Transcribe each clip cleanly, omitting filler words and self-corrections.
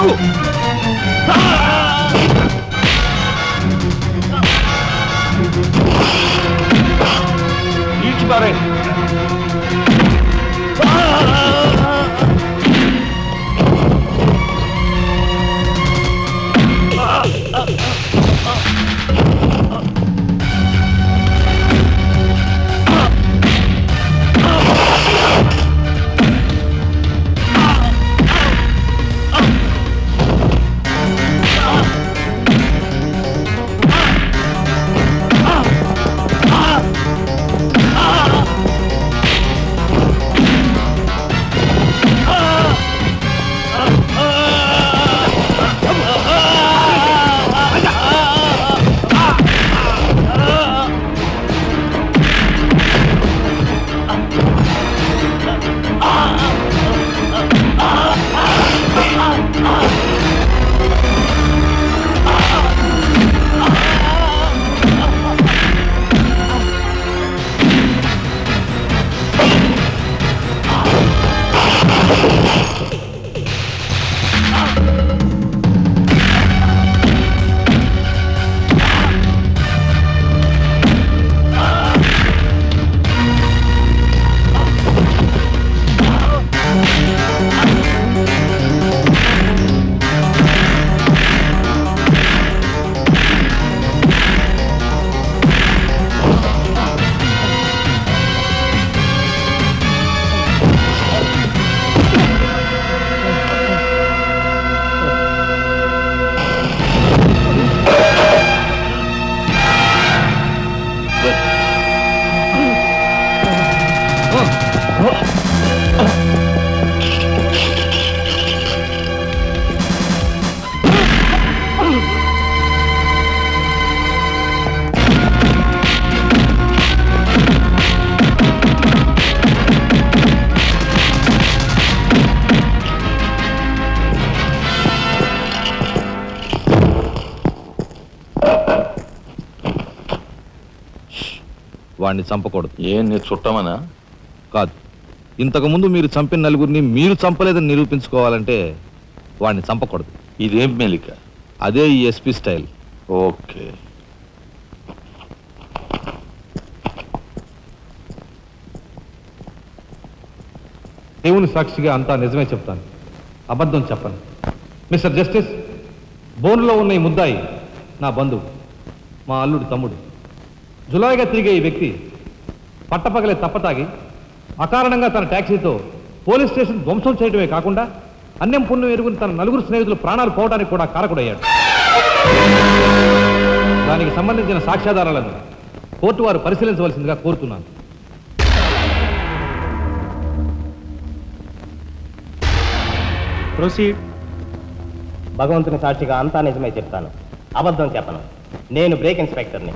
ఆగు. ఈడ్చి పారే. వాడిని చంపకూడదు. ఏం నీ చుట్టమనా? కాదు, ఇంతకుముందు మీరు చంపిన నలుగురిని మీరు చంపలేదని నిరూపించుకోవాలంటే వాడిని చంపకూడదు. ఇదేం మెలిక? అదే ఈ ఎస్పీ స్టైల్. ఓకే. దేవుని సాక్షిగా అంతా నిజమే చెప్తాను, అబద్ధం చెప్పను. మిస్టర్ జస్టిస్, బోన్లో ఉన్న ఈ ముద్దాయి నా బంధువు, మా అల్లుడు తమ్ముడు. జులాయిగా తిరిగే ఈ వ్యక్తి పట్టపగలే తప్పతాగి అకారణంగా తన ట్యాక్సీతో పోలీస్ స్టేషన్ ధ్వంసం చేయడమే కాకుండా అన్యం పుణ్యం ఎరుగుని తన నలుగురు స్నేహితులు ప్రాణాలు పోవడానికి కూడా కారకుడయ్యాడు. దానికి సంబంధించిన సాక్ష్యాధారాలను కోర్టు వారు పరిశీలించవలసిందిగా కోరుతున్నాను. ప్రొసీడ్. భగవంతుని సాక్షిగా అంతా నిజమే చెప్తాను, అబద్ధం చెప్పను. నేను బ్రేక్ ఇన్స్పెక్టర్ని.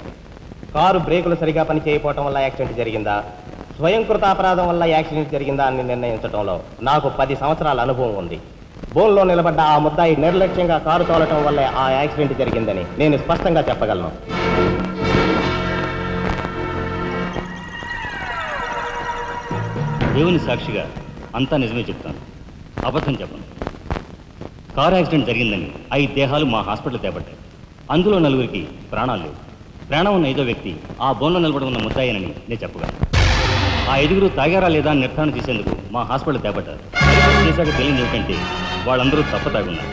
కారు బ్రేకులు సరిగా పని చేయకపోవటం వల్ల యాక్సిడెంట్ జరిగిందా, స్వయంకృత అపరాధం వల్ల యాక్సిడెంట్ జరిగిందా అని నిర్ణయించడంలో నాకు 10 సంవత్సరాల అనుభవం ఉంది. బోన్లో నిలబడ్డ ఆ ముద్దాయి నిర్లక్ష్యంగా కారు తోలటం వల్లే ఆ యాక్సిడెంట్ జరిగిందని నేను స్పష్టంగా చెప్పగలను. దేవుని సాక్షిగా అంతా నిజమే చెప్తాను, అబద్ధం చెప్పను. కారు యాక్సిడెంట్ జరిగిందని 5 దేహాలు మా హాస్పిటల్ తేబట్టాయి. అందులో 4గురికి ప్రాణాలు లేవు. ప్రాణం ఉన్న 5వ వ్యక్తి ఆ బోన్లో నిలబడి ఉన్న ముద్దాయనని నేను చెప్పగలను. ఆ 5గురు తాగారా లేదా నిర్ధారణ చేసేందుకు మా హాస్పిటల్ తేబట్టారు. చేశాక తెలియదు ఏమిటంటే వాళ్ళందరూ తప్ప తాగున్నారు.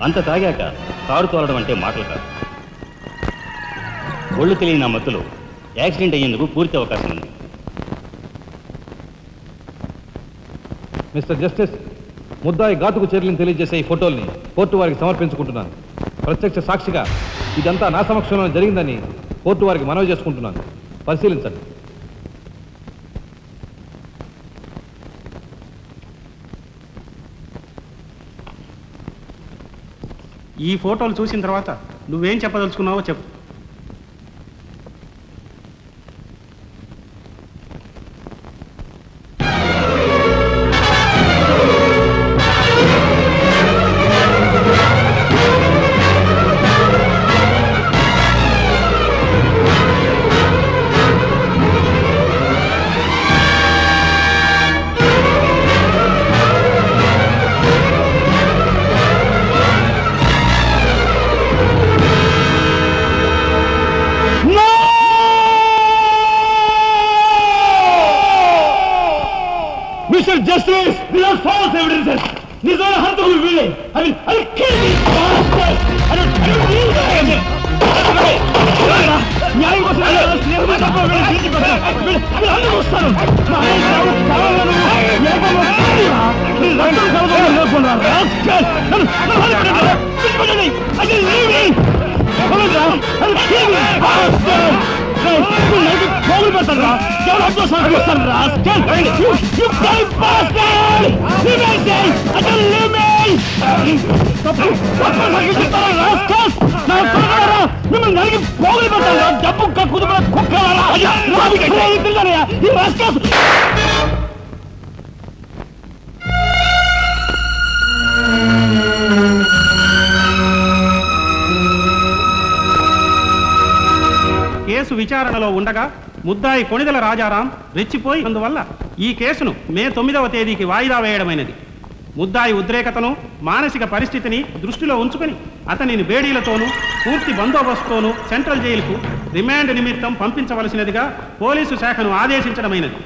అంత తాగాక కారు తోలడం అంటే మాటలు కాదు. ఒళ్ళు తెలియని ఆ మత్తులో యాక్సిడెంట్ అయ్యేందుకు పూర్తి అవకాశం ఉంది. మిస్టర్ జస్టిస్, ముద్దాయి ఘాతుకు చర్యలను తెలియజేసే ఈ ఫోటోల్ని కోర్టు వారికి సమర్పించుకుంటున్నాను. ప్రత్యక్ష సాక్షిగా ఇదంతా నా సమక్షంలో జరిగిందని కోర్టు వారికి మనవి చేసుకుంటున్నాను. పరిశీలించండి. ఈ ఫోటోలు చూసిన తర్వాత నువ్వేం చెప్పదలుచుకున్నావో చెప్పు. నిజమైన హంతకులు వీళ్ళే. I will kill these bastards. I don't need them. న్యాయం కోసం వీళ్ళందరూ వస్తారు. మిమ్మల్ని నరికి పోగులు పెడతారా? డబ్బు కుదుపుల కుక్కలారా? కేసు విచారణలో ఉండగా ముద్దాయి కొణిదెల రాజారాం రెచ్చిపోయి అందువల్ల ఈ కేసును మే 9వ తేదీకి వాయిదా వేయడమైనది. ముద్దాయి ఉద్రేకతను మానసిక పరిస్థితిని దృష్టిలో ఉంచుకొని అతనిని బేడీలతోనూ పూర్తి బందోబస్తుతోనూ సెంట్రల్ జైలుకు రిమాండ్ నిమిత్తం పంపించవలసినదిగా పోలీసు శాఖను ఆదేశించడమైనది.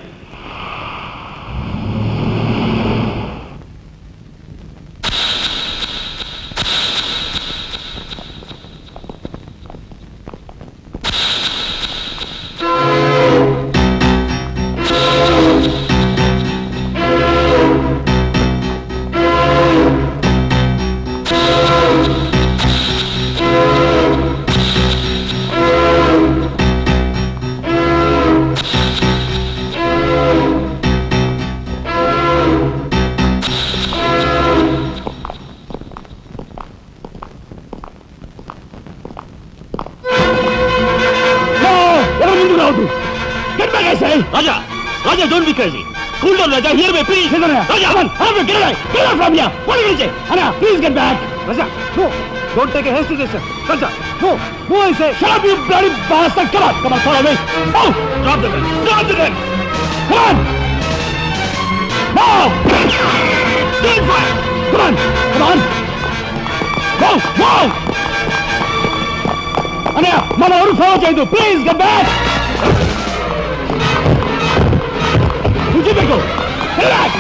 Raja! Raja, don't be crazy! Cool down, Raja! Hear me, please! Raja, come on! Get away! Get out from here! What did you say? Anna, please get back! Raja, no! Don't take a hasty decision. Raja, no! No, I say! Shut up, you bloody bastard! Come on! Come on, follow me! Oh! Drop the gun! Drop the gun! Come on! No! Don't fire! Come on! Come on! Go! Go! Anna, Mama, ఎవరు follow చేయదు! Please get back! Go! Get back!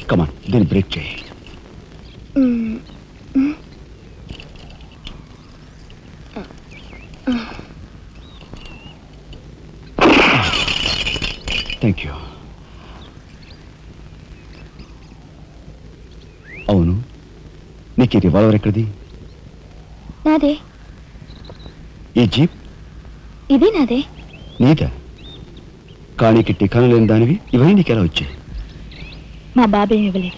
కమాన్ దీన్ని break చేయి. Thank you. అవును, నీకు ఈ revolver ఎక్కడిది? నాదే. ఈ జీప్ ఇది నాదే. నీదా? కానీకి టికాను లేని దానివి ఇవన్నీ నీకెలా వచ్చాయి? మా బాబేం ఇవ్వలేదు.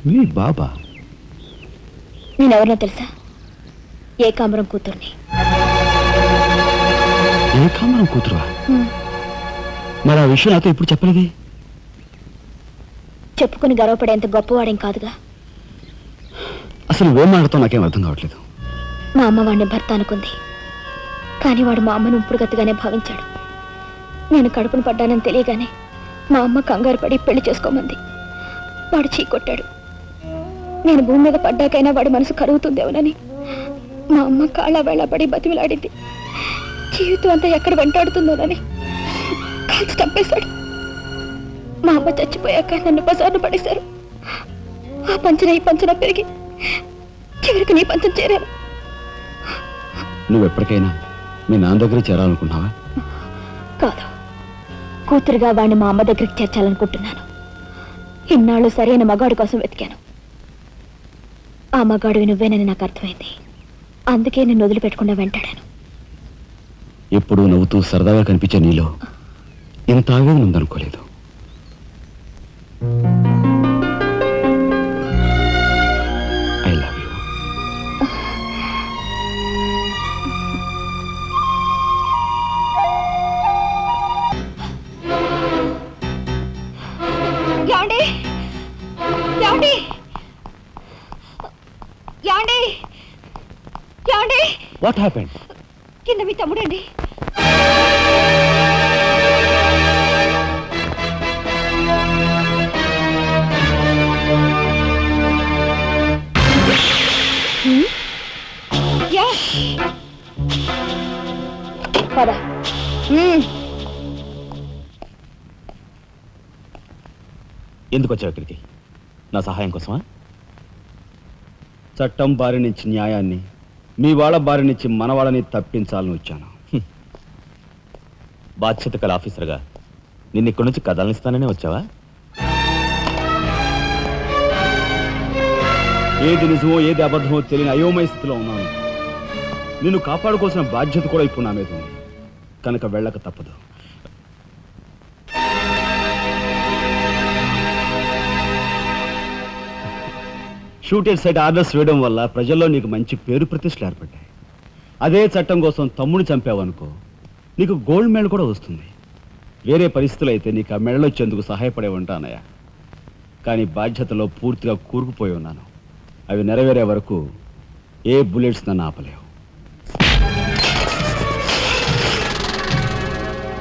మీ బాబా? నేనెవరినో తెలుసా? ఏకాంబరం కూతుర్ని. ఏకాంబరం కూతురువా? హ్మ్. మరి ఆ విషయం నాతో ఇప్పుడు చెప్పలేదే? చెప్పుకుని గర్వపడేంత గొప్పవాడేం కాదుగా. అసలు ఏం మాట్లాడుతావు నాకేం అర్థం కావట్లేదు. మా అమ్మ వాడిని భర్త అనుకుంది, కానీ వాడు మా అమ్మను ఉంపుడుగతిగానే భావించాడు. నేను కడుపును పడ్డానని తెలియగానే మా అమ్మ కంగారు పడి పెళ్లి చేసుకోమంది. వాడు చీకొట్టాడు. నేను భూమి మీద పడ్డాకైనా వాడి మనసు కరుగుతుందేమోనని మా అమ్మ కాళ్ళ వేళ పడి బతిమిలాడింది. జీవితం అంతా ఎక్కడ వెంటాడుతుందోనని కాల్చి చంపేశాడు. మా అమ్మ చచ్చిపోయాక నన్ను బజార్ను పడేశారు. ఆ పంచన ఈ పంచన పెరిగి చివరికి నీ పంచం చేరాను. నువ్వు ఎప్పటికైనా మీ నాన్న దగ్గర చేరాలనుకున్నావా? కాదు, కూతురుగా వాడిని మా అమ్మ దగ్గరికి చేర్చాలనుకుంటున్నాను. ఇన్నాళ్ళు సరైన మగాడి కోసం వెతికాను. ఆ మగాడివి నువ్వేనని నాకు అర్థమైంది. అందుకే నేను వదిలిపెట్టకుండా వెంటాడాను. ఎప్పుడూ నవ్వుతూ సరదాగా కనిపించే నీలో ఇంత ఆవేదన ఉందనుకోలేదు. I love you. యాండి యాండి యాండి యాండి వాట్ హ్యాపెండ్? కింద మీ తమ్ముడండి. పద. ఎందుకు వచ్చావు ఇక్కడికి? నా సహాయం కోసమా? చట్టం బారి నుంచి న్యాయాన్ని, మీ వాళ్ళ బారి నుంచి మన వాళ్ళని తప్పించాలని వచ్చాను. బాధ్యత కల ఆఫీసర్గా నిన్ను ఇక్కడి నుంచి కదలనిస్తాననే వచ్చావా? ఏది నిజమో ఏది అబద్ధమో తెలియని అయోమయ స్థితిలో ఉన్నాను. నిన్ను కాపాడుకోవాల్సిన బాధ్యత కూడా ఇప్పుడు నా మీద ఉంది. కనుక వెళ్ళక తప్పదు. షూటెడ్ సైడ్ ఆర్డర్స్ వేయడం వల్ల ప్రజల్లో నీకు మంచి పేరు ప్రతిష్టలు ఏర్పడ్డాయి. అదే చట్టం కోసం తమ్ముడు చంపావనుకో, నీకు గోల్డ్ మెడల్ కూడా వస్తుంది. వేరే పరిస్థితులు అయితే నీకు ఆ మెడల్ వచ్చేందుకు సహాయపడే ఉంటానయ్యా. కానీ బాధ్యతలో పూర్తిగా కూరుకుపోయి ఉన్నాను. అవి నెరవేరే వరకు ఏ బుల్లెట్స్ నన్ను ఆపలేవు.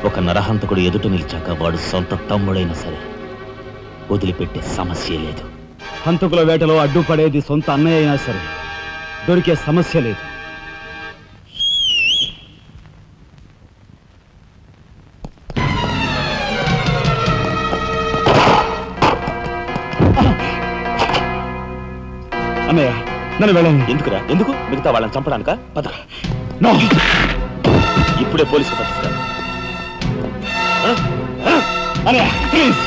ఒక నరహంతకుడు ఎదుట నిలిచాక వాడు సొంత తమ్ముడైనా సరే వదిలిపెట్టే సమస్య లేదు. హంతకుల వేటలో అడ్డుపడేది సొంత అన్నయ్య అయినా సరే దొరికే సమస్య లేదు. అన్నయ్య నన్ను వెళ్ళండి. ఎందుకురా? ఎందుకు? మిగతా వాళ్ళని చంపడానికా? పద. నో, ఇప్పుడే పోలీసులు పట్టిస్తారు. అన్నయ్య ప్లీజ్.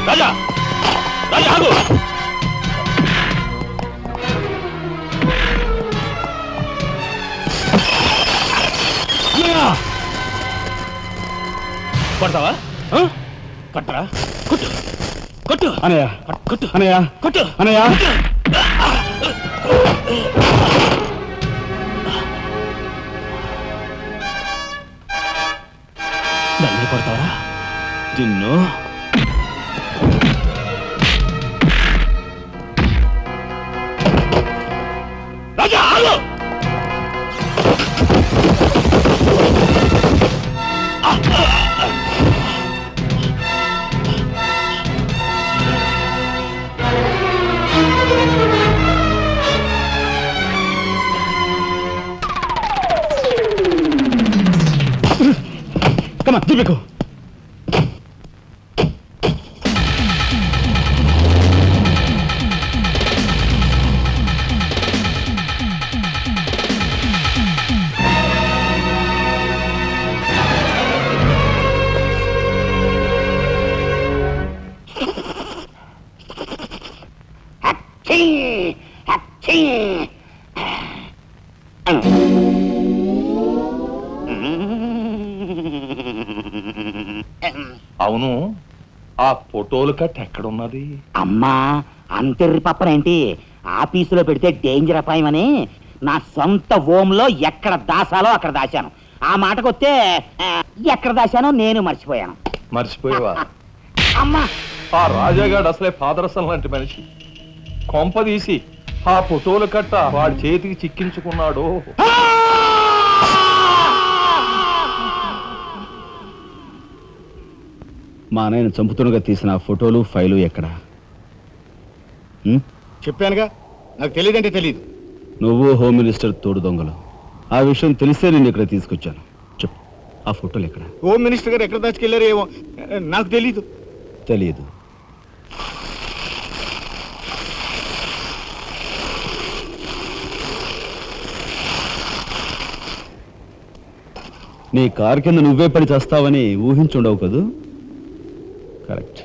రాజా, రాజా ఆగు. కొడతావా? కొట్టరా? కొట్టు, కొట్టు అన్నయ్య, కొట్టు, అన్నయ్య, కొట్టు, అన్నయ్య. నన్ను కొడతావరా? నిన్ను రాజా ఆగు. Come on, Deepiku. అవును, ఆ ఫోటోలు కట్ ఎక్కడున్నది? అమ్మా అంతెర్రి పప్పనేంటి ఆఫీసులో పెడితే డేంజర్ అపాయమని నా సొంత హోంలో ఎక్కడ దాసాలో అక్కడ దాశాను. ఆ మాటకొస్తే ఎక్కడ దాశానో నేను మర్చిపోయాను. మర్చిపోయావా? అమ్మా ఆ రాజాగాడు అసలే పాదరసం లాంటి మనిషి. కొంపదీసి ఆ ఫోటోలు కట్ట వాడి చేతికి చిక్కించుకున్నాడు. మా నాయన చంపుతుండగా తీసిన ఆ ఫోటోలు ఫైలు ఎక్కడ? చెప్పానుగా, నాకు తెలియదంటే తెలియదు. నువ్వు హోమ్ మినిస్టర్ తోడు దొంగలు. ఆ విషయం తెలిసే నేను ఇక్కడ తీసుకొచ్చాను. చెప్పు, ఆ ఫోటోలు ఎక్కడ? హోమ్ మినిస్టర్ గారు ఎక్కడ దాచుకెళ్ళారో ఏమో నాకు తెలీదు. తెలియదు. నీ కారు కింద నువ్వే పడి చేస్తావని ఊహించుండవు కదూ? కరెక్ట్.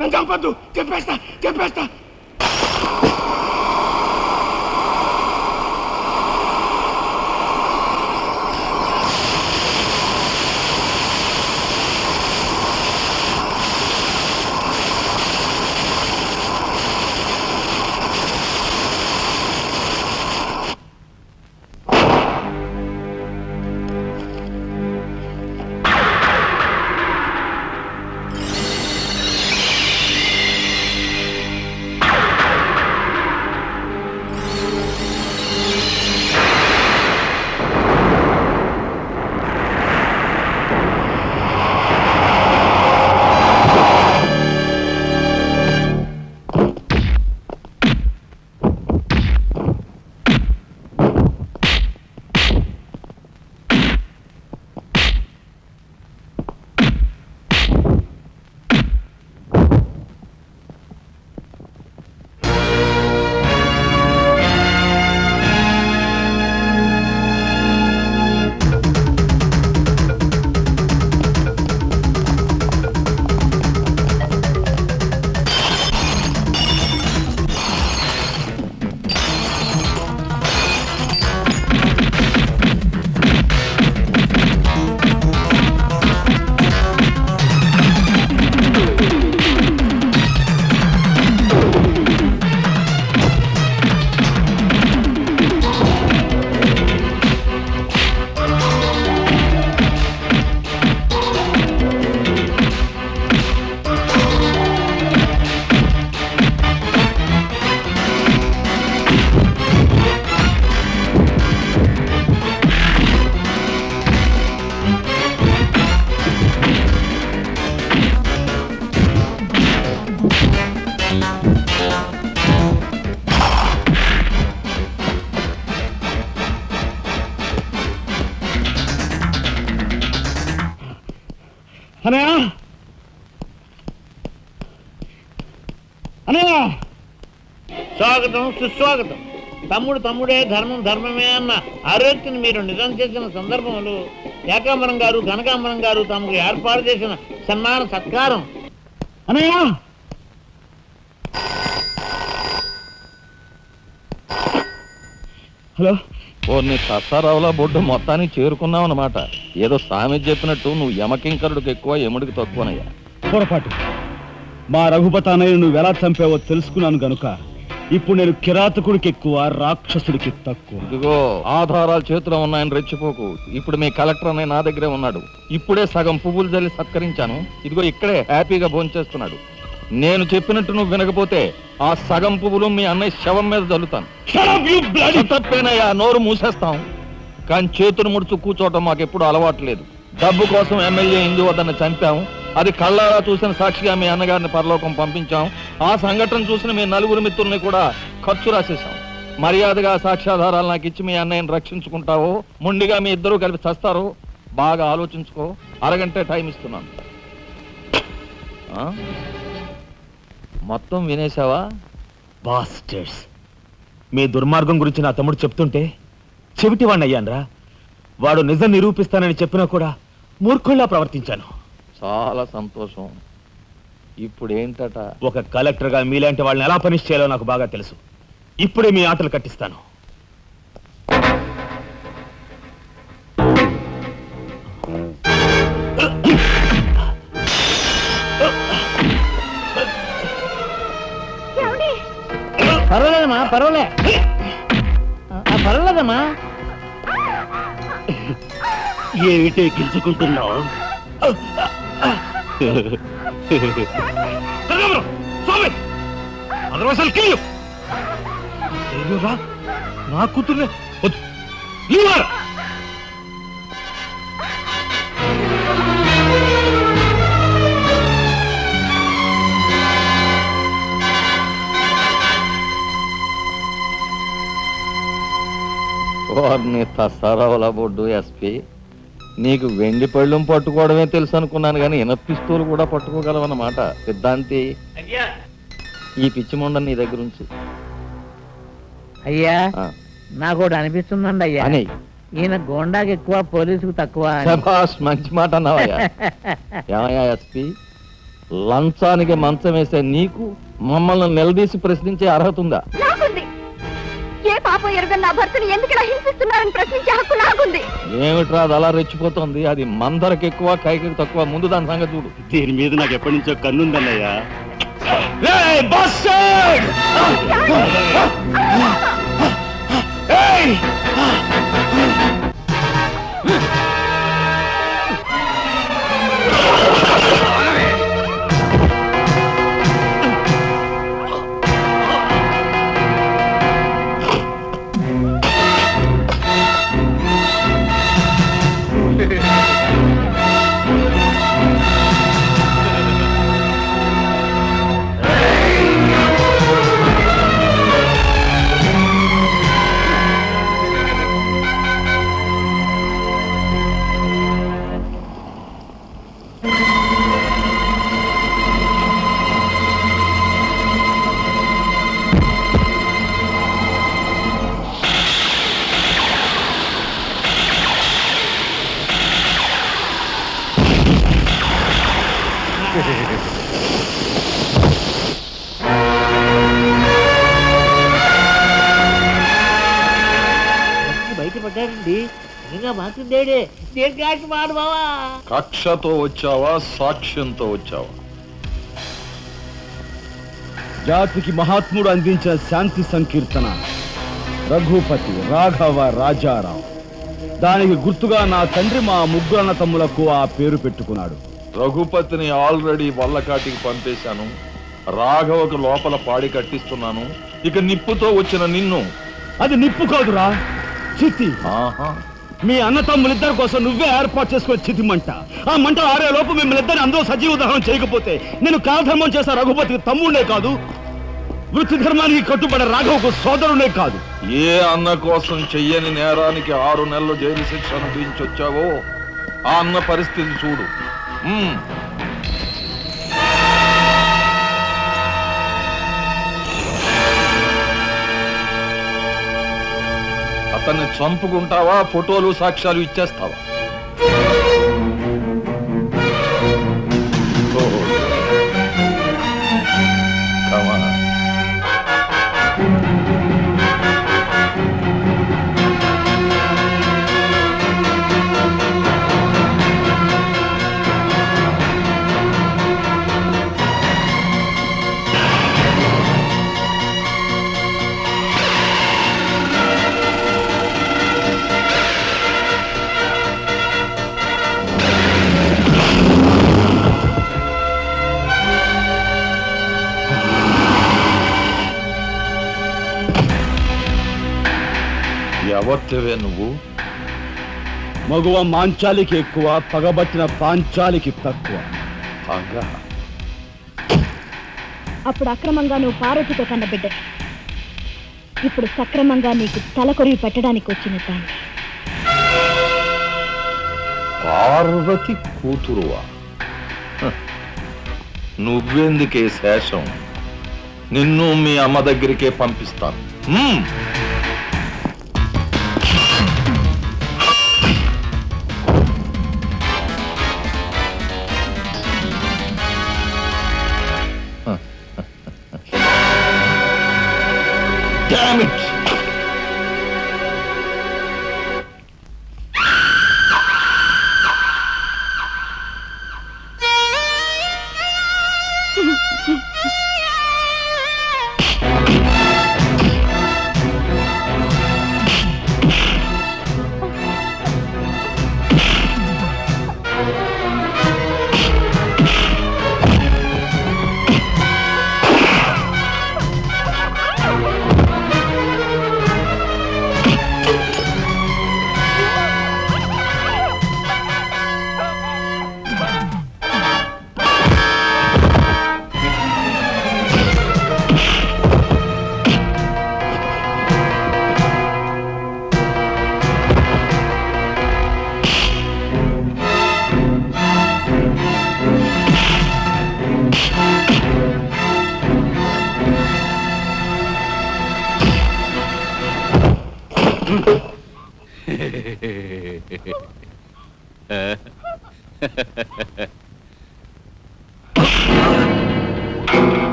నన్ను చంపద్దు, చెప్పేస్తా. స్వాగతం, సుస్వాగతం. తమ్ముడే ధర్మం ధర్మమే అన్న ఆరోగ్యం మీరు నిజం చేసిన సందర్భంలో ఏకాంబరం గారు, కనకాంబరం గారు తమకు ఏర్పాటు చేసిన సన్మాన సత్కారం. అనయ్య, హలో. నీ సత్తారావులా బొడ్డు మొత్తానికి చేరుకున్నావు అన్నమాట. ఏదో సామె చెప్పినట్టు నువ్వు యమకింకరుడికి ఎక్కువ, యముడికి తక్కువనయ్యా. పొరపాటు. మా రఘుపతి అన్నయ్య నువ్వు ఎలా చంపావో తెలుసుకున్నాను గనుక ఇప్పుడు నేను కిరాతకుడికి ఎక్కువ, రాక్షసుడికి తక్కువ. ఇదిగో ఆధారాలు చేతిలో ఉన్నాయని రెచ్చిపోకు. ఇప్పుడు మీ కలెక్టర్ అన్నయ్య నా దగ్గరే ఉన్నాడు. ఇప్పుడే సగం పువ్వులు జల్లి సత్కరించాను. ఇదిగో ఇక్కడే హ్యాపీగా భోంచేస్తున్నాడు. నేను చెప్పినట్టు నువ్వు వినకపోతే ఆ సగం పువ్వులు మీ అన్నయ్య శవం మీద జల్లుతాను. తప్పేనయ్యా, నోరు మూసేస్తాం. కానీ చేతులు ముడుచు కూర్చోవటం మాకెప్పుడు అలవాటు లేదు. డబ్బు కోసం ఎమ్మెల్యే ఇందువద్దను చంపాం. అది కళ్ళారా చూసిన సాక్షిగా మీ అన్నగారిని పరలోకం పంపించాం. ఆ సంఘటన చూసిన మీ నలుగురు మిత్రుల్ని కూడా ఖర్చు రాసేశాం. మర్యాదగా సాక్ష్యాధారాలు నాకు ఇచ్చి మీ అన్నయ్యని రక్షించుకుంటావో ముండిగా మీ ఇద్దరూ కలిపి చస్తారో బాగా ఆలోచించుకో. అరగంట టైం ఇస్తున్నాను. మొత్తం వినేశావా? బాస్టర్స్, మీ దుర్మార్గం గురించి నా తమ్ముడు చెప్తుంటే చెవిటివాణ్ణి అయ్యాన్రా. వాడు నిజం నిరూపిస్తానని చెప్పినా కూడా మూర్ఖుల్లా ప్రవర్తించాను. చాలా సంతోషం. ఇప్పుడు ఏంటట? ఒక కలెక్టర్గా మీలాంటి వాళ్ళని ఎలా పనిష్ చేయాలో నాకు బాగా తెలుసు. ఇప్పుడే మీ ఆటలు కట్టిస్తాను. పర్వాలేదమ్మా, పర్వాలేదమ్మా. ఏమిటే గిల్చుకుంటున్నావు? నా కూతుర్నే వారిని తసారావుల బొడ్డు ఎస్పీ, నీకు వెండి పళ్ళెం పట్టుకోవడమే తెలుసు అనుకున్నాను కానీ పిస్తూలు కూడా పట్టుకోగలవన్నమాట. సిద్ధాంతి, ఈ పిచ్చి మొండ నీ దగ్గర ఉంచు. అయ్యా, నాకు ఒకటి అనిపిస్తుందండి అయ్యా, అని ఈయన గోండాకి ఎక్కువ, పోలీసుకు తక్కువ. శభాష్, మంచి మాట అన్నావయ్యా. ఏమయ్యా ఎస్పీ, లంచానికి మంచం వేసే నీకు మమ్మల్ని నిలదీసి ప్రశ్నించే అర్హత ఉందా? నాకుంది. ఏ పాపం ఎరుగని నా భర్తను ఎందుకు ఇలా హింసిస్తున్నారని ప్రశ్నించే హక్కు నాకుంది. ఏమిట్రా అది అలా రెచ్చిపోతుంది? అది మందరికి ఎక్కువ, కైకి తక్కువ. ముందు దాని సంగతి చూడు. దీని మీద నాకు ఎప్పటి నుంచో కన్నుందన్నయ్యా. బయటపడ్డాడండి. ఇంకా మాకుందేడే, దేనికి మాడు బావా. కక్షతో వచ్చావా, సాక్ష్యంతో వచ్చావా? జాతికి మహాత్ముడు అందించిన శాంతి సంకీర్తన రఘుపతి రాఘవ రాజారావు. దానికి గుర్తుగా నా తండ్రి మా ముగ్గురన్న తమ్ములకు ఆ పేరు పెట్టుకున్నాడు. రఘుపతిని ఆల్రెడీ వల్లకాటికి పంపేశాను. రాఘవకు లోపల పాడి కట్టిస్తున్నాను. ఇక నిప్పుతో వచ్చిన నిన్ను. అది నిప్పు కాదురా, చితి. ఆహా, మీ అన్న తమ్ములిద్దరి కోసం నువ్వే ఏర్పాటు చేసుకుని చితి మంట. ఆ మంట ఆరే లోపు మిమ్మల్ని ఇద్దరిని అందరూ సజీవ దహనం చేయకపోతే నేను కాలధర్మం చేసే రఘుపతికి తమ్ముడే కాదు, వృత్తి ధర్మానికి కట్టుబడే రాఘవకు సోదరుడే కాదు. ఏ అన్న కోసం చెయ్యని నేరానికి 6 నెలలు జైలు శిక్ష అనుభవించొచ్చావో ఆ అన్న పరిస్థితి చూడు. అతన్ని చంపుకుంటావా, ఫోటోలు సాక్ష్యాలు ఇచ్చేస్తావా? ఎవరివే నువ్వు? మగువ మాంచాలికి ఎక్కువ, పగబట్టిన పాంచాలికి తక్కువ. అప్పుడు అక్రమంగా నువ్వు పార్వతితో కన్న బిడ్డ, ఇప్పుడు సక్రమంగా నీకు తలకొరివి పెట్టడానికి వచ్చిన దాన్ని. పార్వతి కూతురువా? నువ్వెందుకే శేషం? నిన్ను మీ అమ్మ దగ్గరికే పంపిస్తాను. Damn it!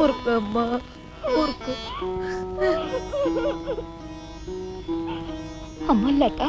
ఊరుకోమ్మా, ఊరుకో. అమ్మ లత,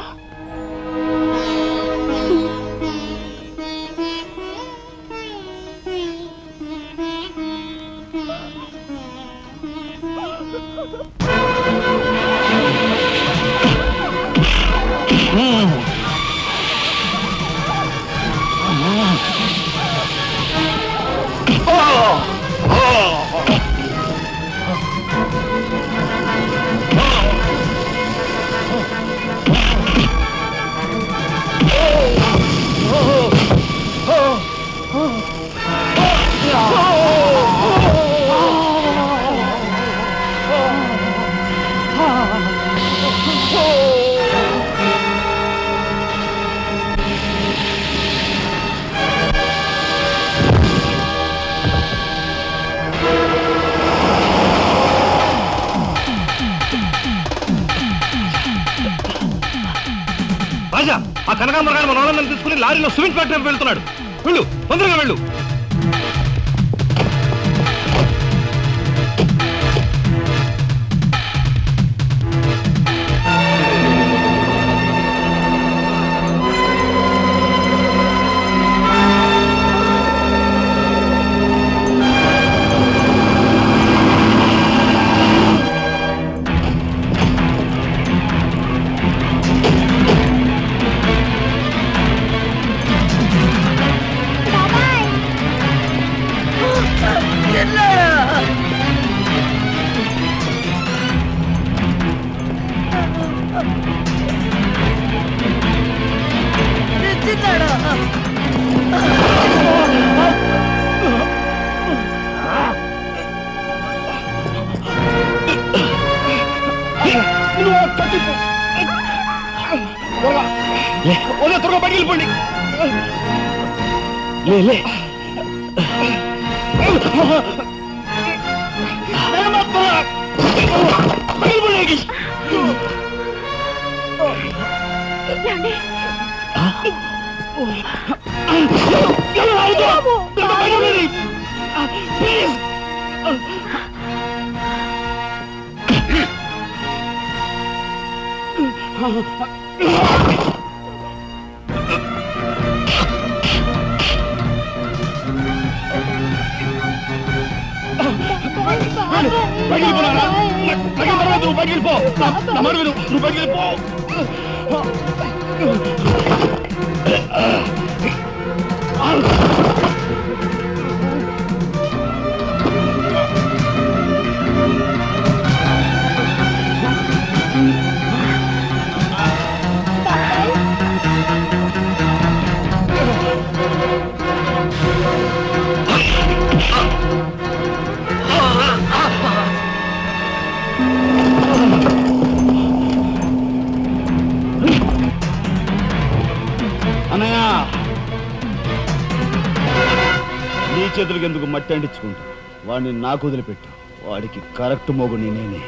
రాజా, ఆ కనకాంబరగాడు మన వాళ్ళని తీసుకుని లారీలో సిమెంట్ ఫ్యాక్టరీ వెళ్తున్నాడు. వెళ్ళు, తొందరగా వెళ్ళు. త్వరగా బయటికి వెళ్ళిపోండి. బయటికి పో నాన్న. తగిన తర్వాత నువ్వు బయటికి పో. నా మాట విను, నువ్వు బయటికి పో. అన్నయ్య నీ చేతులకి ఎందుకు మట్టి అంటించుకుంటా? వాడిని నాకు వదిలిపెట్టు. వాడికి కరెక్ట్ మొగుని నేనే.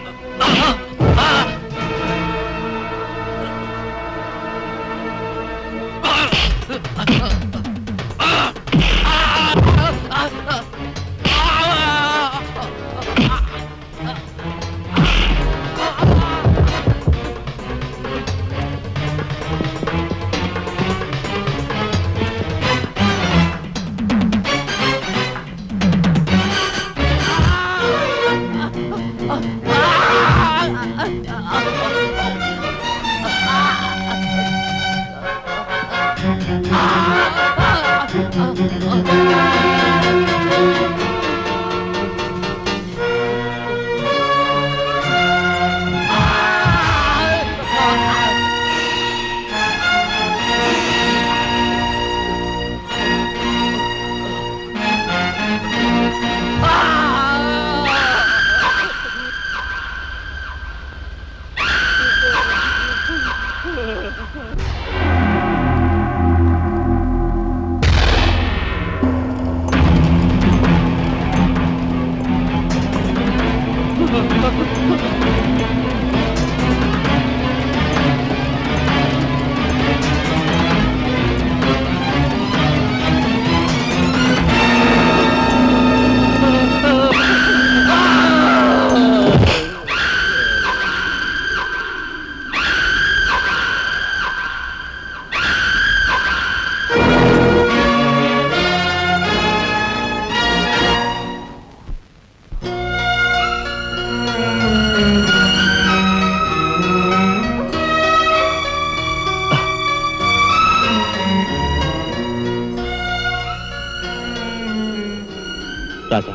రాజా,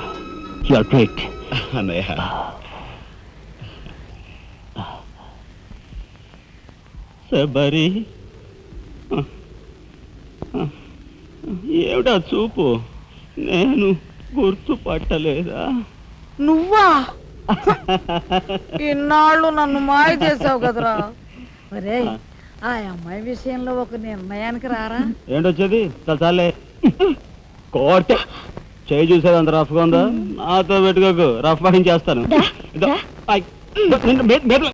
యు ఆర్ గ్రేట్. అన్నయ్య శబరి, ఏమిటా చూపు? నేను గుర్తుపట్టలేదా? నువ్వా? ఇన్నాళ్ళు నన్ను మాయ చేసావు కదరా. మరే ఆ అమ్మాయి విషయంలో ఒక నిర్ణయానికి రారా? ఏంటొచ్చేది? చాలే కోటే చేయి చూసేది అంత రఫ్గా ఉందా? నాతో పెట్టుకోకు, రఫ్ చేస్తాను.